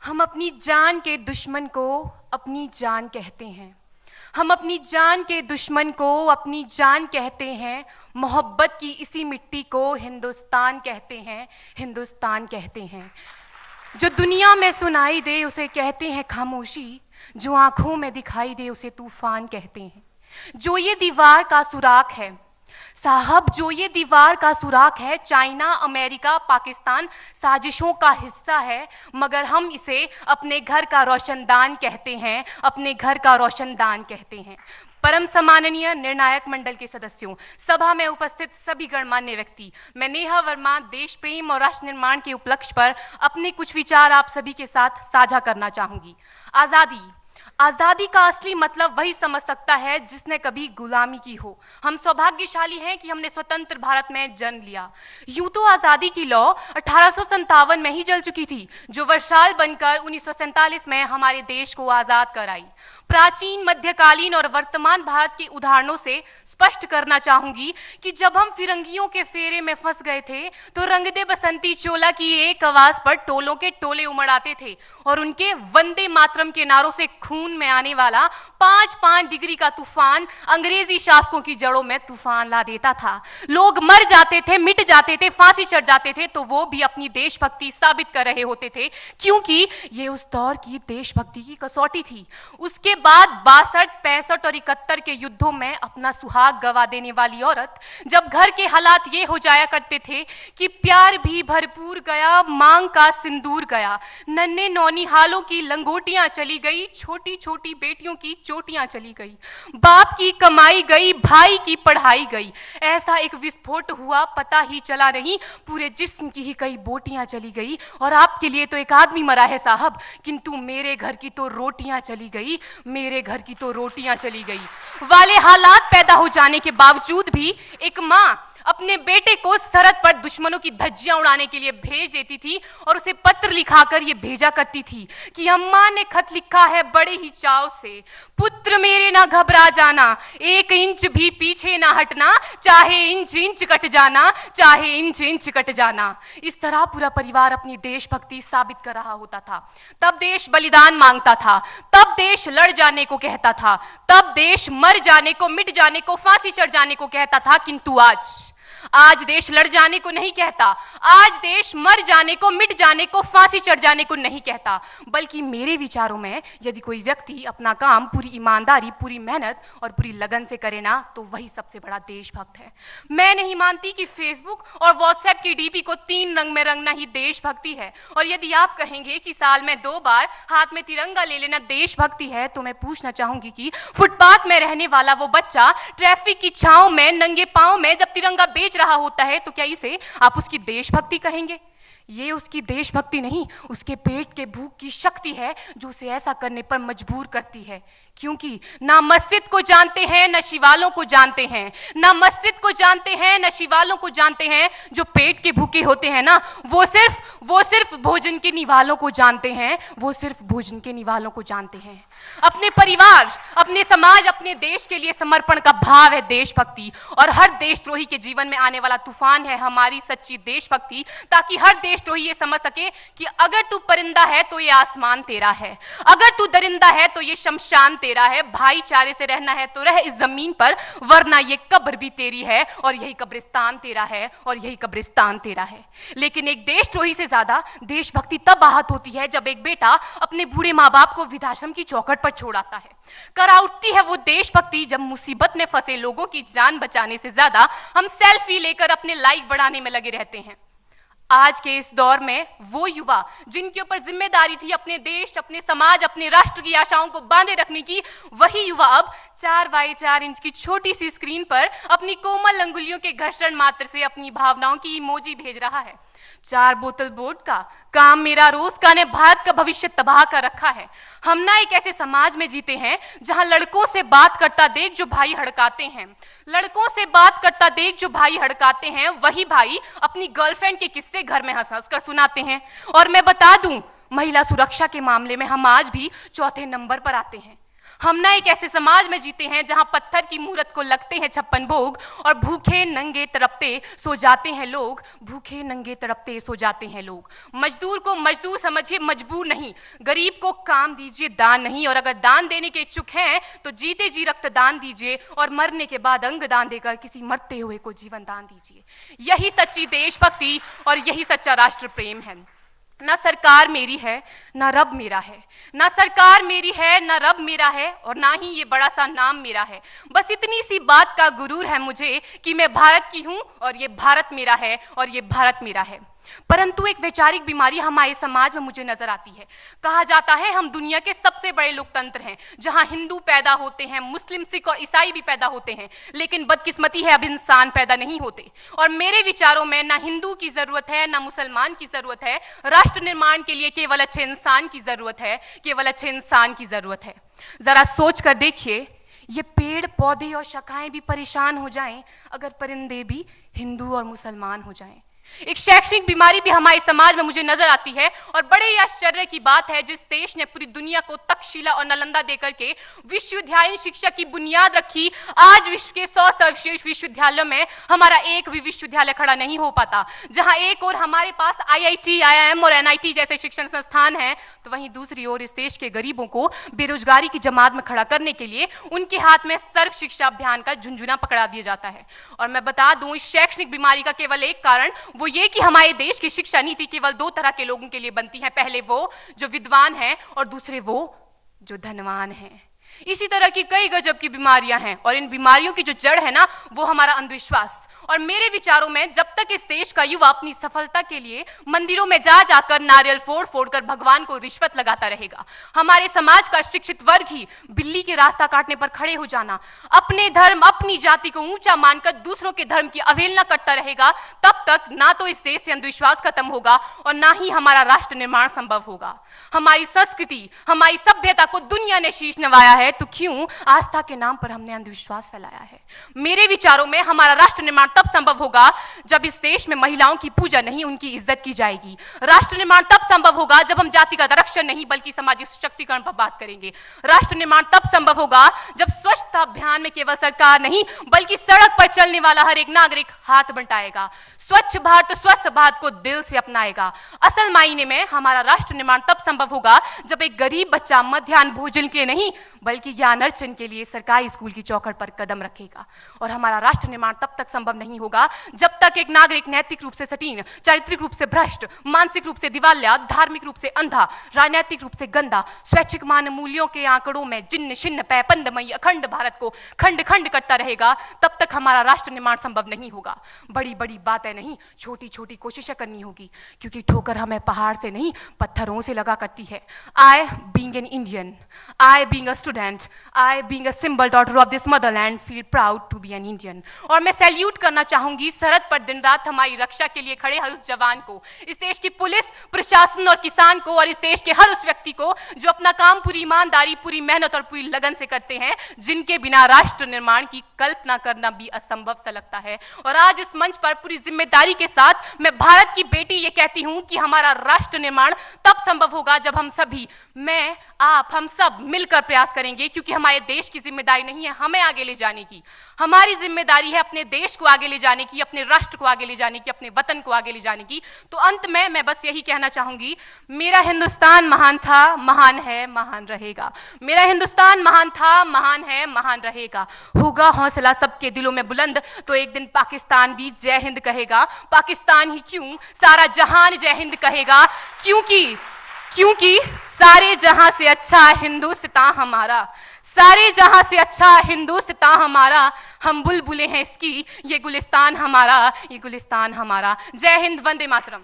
हम अपनी जान के दुश्मन को अपनी जान कहते हैं। हम अपनी जान के दुश्मन को अपनी जान कहते हैं। मोहब्बत की इसी मिट्टी को हिंदुस्तान कहते हैं, हिंदुस्तान कहते हैं। जो दुनिया में सुनाई दे उसे कहते हैं खामोशी, जो आंखों में दिखाई दे उसे तूफान कहते हैं। जो ये दीवार का सुराख है साहब, जो ये दीवार का सुराख है, चाइना, अमेरिका, पाकिस्तान साजिशों का हिस्सा है, मगर हम इसे अपने घर का रोशनदान कहते हैं, अपने घर का रोशनदान कहते हैं। परम सम्माननीय निर्णायक मंडल के सदस्यों, सभा में उपस्थित सभी गणमान्य व्यक्ति, मैं नेहा वर्मा देश प्रेम और राष्ट्र निर्माण के उपलक्ष्य पर अपने कुछ विचार आप सभी के साथ साझा करना चाहूंगी। आज़ादी का असली मतलब वही समझ सकता है जिसने कभी गुलामी की हो। हम सौभाग्यशाली हैं कि हमने स्वतंत्र भारत में जन्म लिया। यूं तो आज़ादी की लौ 1857 में ही जल चुकी थी, जो वर्षाल बनकर 1947 में हमारे देश को आज़ाद कराई। प्राचीन, मध्यकालीन और वर्तमान भारत के उदाहरणों से स्पष्ट करना चाहूंगी कि जब हम फिरंगियों के फेरे में फंस गए थे तो रंग दे बसंती चोला की एक आवाज पर टोलों के टोले उमड़ आते थे और उनके वंदे मातरम के नारों से खून में आने वाला 5-5 डिग्री का तूफान अंग्रेजी शासकों की जड़ों में तूफान ला देता था। लोग मर जाते थे, मिट जाते थे, फांसी चढ़ जाते थे, तो वो भी अपनी देशभक्ति साबित कर रहे होते थे, क्योंकि ये उस दौर की देशभक्ति की कसौटी थी। उसके बाद 62, 65 और 71 के युद्धों में अपना सुहाग गवा देने वाली औरत, जब घर के हालात ये हो जाया करते थे कि प्यार भी भरपूर गया, मांग का सिंदूर गया, नन्हे नौनिहालों की लंगोटियां चली गई, छोटी छोटी बेटियों की चोटियां चली गई, बाप की कमाई गई, भाई की पढ़ाई गई, ऐसा एक विस्फोट हुआ पता ही चला नहीं, पूरे जिस्म की ही कई बोटियां चली गई। और आपके लिए तो एक आदमी मरा है साहब, किंतु मेरे घर की तो रोटियां चली गई, मेरे घर की तो रोटियां चली गई वाले हालात पैदा हो जाने के बावजूद भी एक माँ अपने बेटे को सरहद पर दुश्मनों की धज्जियां उड़ाने के लिए भेज देती थी और उसे पत्र लिखाकर ये भेजा करती थी कि अम्मा ने खत लिखा है बड़े ही चाव से, पुत्र मेरे ना घबरा जाना, 1 इंच भी पीछे ना हटना, चाहे इंच इंच कट जाना, चाहे इंच इंच कट जाना। इस तरह पूरा परिवार अपनी देशभक्ति साबित कर रहा होता था। तब देश बलिदान मांगता था, तब देश लड़ जाने को कहता था, तब देश मर जाने को, मिट जाने को, फांसी चढ़ जाने को कहता था, किंतु आज देश लड़ जाने को नहीं कहता, आज देश मर जाने को, मिट जाने को, फांसी चढ़ जाने को नहीं कहता, बल्कि मेरे विचारों में यदि कोई व्यक्ति अपना काम पूरी ईमानदारी, पूरी मेहनत और पूरी लगन से करे ना, तो वही सबसे बड़ा देशभक्त है। मैं नहीं मानती कि फेसबुक और व्हाट्सएप की डीपी को 3 रंग में रंगना ही देशभक्ति है। और यदि आप कहेंगे कि साल में 2 बार हाथ में तिरंगा ले लेना देशभक्ति है, तो मैं पूछना चाहूंगी कि फुटपाथ में रहने वाला वो बच्चा ट्रैफिक की छांव में नंगे पांव में जब तिरंगा बेच रहा होता है, तो क्या इसे आप उसकी देशभक्ति कहेंगे? ये उसकी देशभक्ति नहीं, उसके पेट के भूख की शक्ति है जो उसे ऐसा करने पर मजबूर करती है। क्योंकि ना मस्जिद को जानते हैं, ना शिवालों को जानते हैं, ना मस्जिद को जानते हैं, ना शिवालों को जानते हैं। जो पेट के भूखे होते हैं ना, वो सिर्फ भोजन के निवालों को जानते हैं, वो सिर्फ भोजन के निवालों को जानते हैं। अपने परिवार, अपने समाज, अपने देश के लिए समर्पण का भाव है देशभक्ति। और हर देशद्रोही के जीवन में आने वाला तूफान है हमारी सच्ची देशभक्ति, ताकि हर देशद्रोही ये समझ सके कि अगर तू परिंदा है तो ये आसमान तेरा है, अगर तू दरिंदा है तो ये शमशान तेरा है, भाईचारे से रहना है तो रह इस जमीन पर, वरना ये कब्र भी तेरी है और यही कब्रिस्तान तेरा है और यही कब्रिस्तान तेरा है। लेकिन एक देशद्रोही से ज्यादा देशभक्ति तब आहत होती है जब एक बेटा अपने बूढ़े माँ बाप को वृद्धाश्रम की चौखट पर छोड़ आता है। करा उठती है वो देशभक्ति जब मुसीबत में फंसे लोगों की जान बचाने से ज्यादा हम सेल्फी लेकर अपने लाइक बढ़ाने में लगे रहते हैं। आज के इस दौर में वो युवा जिनके ऊपर जिम्मेदारी थी अपने देश, अपने समाज, अपने राष्ट्र की आशाओं को बांधे रखने की, वही युवा अब 4x4 इंच की छोटी सी स्क्रीन पर अपनी कोमल अंगुलियों के घर्षण मात्र से अपनी भावनाओं की इमोजी भेज रहा है। 4 बोतल वोडका, काम मेरा रोज का ने भारत का भविष्य तबाह कर रखा है। हम ना एक ऐसे समाज में जीते हैं जहां लड़कों से बात करता देख जो भाई हड़काते हैं, लड़कों से बात करता देख जो भाई हड़काते हैं, वही भाई अपनी गर्लफ्रेंड के किस्से घर में हंस हंस कर सुनाते हैं। और मैं बता दूं, महिला सुरक्षा के मामले में हम आज भी 4थे नंबर पर आते हैं। हम ना एक ऐसे समाज में जीते हैं जहां पत्थर की मूरत को लगते हैं 56 भोग और भूखे नंगे तड़पते सो जाते हैं लोग, भूखे नंगे तड़पते सो जाते हैं लोग। मजदूर को मजदूर समझिए, मजबूर नहीं। गरीब को काम दीजिए, दान नहीं। और अगर दान देने के इच्छुक हैं तो जीते जी रक्तदान दीजिए और मरने के बाद अंग दान देकर किसी मरते हुए को जीवन दान दीजिए। यही सच्ची देशभक्ति और यही सच्चा राष्ट्र प्रेम है। ना सरकार मेरी है ना रब मेरा है, ना सरकार मेरी है ना रब मेरा है, और ना ही ये बड़ा सा नाम मेरा है। बस इतनी सी बात का गुरूर है मुझे कि मैं भारत की हूं और ये भारत मेरा है और ये भारत मेरा है। परंतु एक वैचारिक बीमारी हमारे समाज में मुझे नजर आती है। कहा जाता है हम दुनिया के सबसे बड़े लोकतंत्र हैं, जहां हिंदू पैदा होते हैं, मुस्लिम, सिख और ईसाई भी पैदा होते हैं, लेकिन बदकिस्मती है अब इंसान पैदा नहीं होते। और मेरे विचारों में ना हिंदू की जरूरत है ना मुसलमान की जरूरत है। राष्ट्र निर्माण के लिए केवल अच्छे इंसान की जरूरत है, केवल अच्छे इंसान की जरूरत है। जरा सोच कर देखिए, ये पेड़ पौधे और शाखाएं भी परेशान हो जाएं अगर परिंदे भी हिंदू और मुसलमान हो जाएं। एक शैक्षणिक बीमारी भी हमारे समाज में मुझे नजर आती है, और बड़े ही आश्चर्य की बात है जिस देश ने पूरी दुनिया को तक्षशिला और नालंदा देकर के विश्वविद्यालय शिक्षा की बुनियाद रखी, आज विश्व के 100 सर्वश्रेष्ठ विश्वविद्यालयों में हमारा एक भी विश्वविद्यालय खड़ा नहीं हो पाता। जहां एक और हमारे पास IIT, IIM और NIT जैसे शिक्षण संस्थान हैं, तो वहीं दूसरी ओर इस देश के गरीबों को बेरोजगारी की जमात में खड़ा करने के लिए उनके हाथ में सर्व शिक्षा अभियान का झुंझुना पकड़ा दिया जाता है। और मैं बता दूं, इस शैक्षणिक बीमारी का केवल एक कारण वो ये कि हमारे देश की शिक्षा नीति केवल 2 तरह के लोगों के लिए बनती है। पहले वो जो विद्वान हैं और दूसरे वो जो धनवान हैं। इसी तरह की कई गजब की बीमारियां हैं, और इन बीमारियों की जो जड़ है ना, वो हमारा अंधविश्वास। और मेरे विचारों में जब तक इस देश का युवा अपनी सफलता के लिए मंदिरों में जा जाकर नारियल फोड़ फोड़ कर भगवान को रिश्वत लगाता रहेगा, हमारे समाज का शिक्षित वर्ग ही बिल्ली के रास्ता काटने पर खड़े हो जाना, अपने धर्म अपनी जाति को ऊंचा मानकर दूसरों के धर्म की अवहेलना करता रहेगा, तब तक ना तो इस देश से अंधविश्वास खत्म होगा और ना ही हमारा राष्ट्र निर्माण संभव होगा। हमारी संस्कृति, हमारी सभ्यता को दुनिया ने शीश नवाया है, तो क्यों आस्था के नाम पर हमने अंधविश्वास फैलाया है? मेरे विचारों में हमारा राष्ट्र निर्माण तब संभव होगा जब इस देश में महिलाओं की पूजा नहीं, उनकी इज्जत की जाएगी। राष्ट्र निर्माण तब संभव होगा जब हम जातिगत आरक्षण नहीं बल्कि सामाजिक सशक्तिकरण पर बात करेंगे। राष्ट्र निर्माण तब संभव होगा जब स्वच्छता अभियान में केवल सरकार नहीं बल्कि सड़क पर चलने वाला हर एक नागरिक हाथ बंटाएगा, स्वच्छ भारत स्वस्थ भारत को दिल से अपनाएगा। असल मायने में हमारा राष्ट्र निर्माण तब संभव होगा जब एक गरीब बच्चा मध्याह्न भोजन के लिए नहीं बल्कि ज्ञान अर्जन के लिए सरकारी स्कूल की चौखट पर कदम रखेगा। और हमारा राष्ट्र निर्माण तब तक संभव नहीं होगा जब तक एक नागरिक नैतिक रूप से सटीन, चारित्रिक रूप से भ्रष्ट, मानसिक रूप से दिवालिया, धार्मिक रूप से अंधा, राजनीतिक रूप से गंदा, स्वैच्छिक मान मूल्यों के आंकड़ों में जिन्न शिन्न पैपंदमयी अखंड भारत को खंड खंड करता रहेगा, तब तक हमारा राष्ट्र निर्माण संभव नहीं होगा। बड़ी बड़ी बातें नहीं, छोटी छोटी कोशिशें करनी होगी, क्योंकि ठोकर हमें पहाड़ से नहीं पत्थरों से लगा करती है। I being an Indian, I being a student, I being a symbol daughter of this motherland feel proud to be an Indian। और मैं सैल्यूट करना चाहूंगी सरहद पर दिन रात हमारी रक्षा के लिए खड़े हर उस जवान को, इस देश की पुलिस, प्रशासन और किसान को, और इस देश के हर उस व्यक्ति को जो अपना काम पूरी ईमानदारी, पूरी मेहनत और पूरी लगन से करते हैं, जिनके बिना राष्ट्र निर्माण की कल्पना करना भी असंभव सा लगता है। और आज इस मंच पर पूरी जिम्मेदारी के साथ मैं भारत की बेटी ये कहती हूं कि हमारा राष्ट्र निर्माण तब संभव होगा जब हम सभी, मैं, आप, हम सब मिलकर प्रयास करेंगे, क्योंकि हमारे देश की जिम्मेदारी नहीं है हमें आगे ले जाने की, हमारी जिम्मेदारी है अपने देश को आगे ले जाने की, अपने राष्ट्र को आगे ले जाने की, अपने वतन को आगे ले जाने की। तो अंत में मैं बस यही कहना चाहूंगी, मेरा हिंदुस्तान महान था, महान है, महान रहेगा। मेरा हिंदुस्तान महान था, महान है, महान रहेगा। होगा हौसला सबके दिलों में बुलंद तो एक दिन पाकिस्तान भी जय हिंद कहेगा। पाकिस्तान ही क्यों, सारा जहान जय हिंद कहेगा, क्योंकि सारे जहां से अच्छा हिंदुस्तान हमारा, सारे जहां से अच्छा हिंदुस्तान हमारा, हम बुलबुलें हैं इसकी, ये गुलिस्तान हमारा, ये गुलिस्तान हमारा। जय हिंद, वंदे मातरम।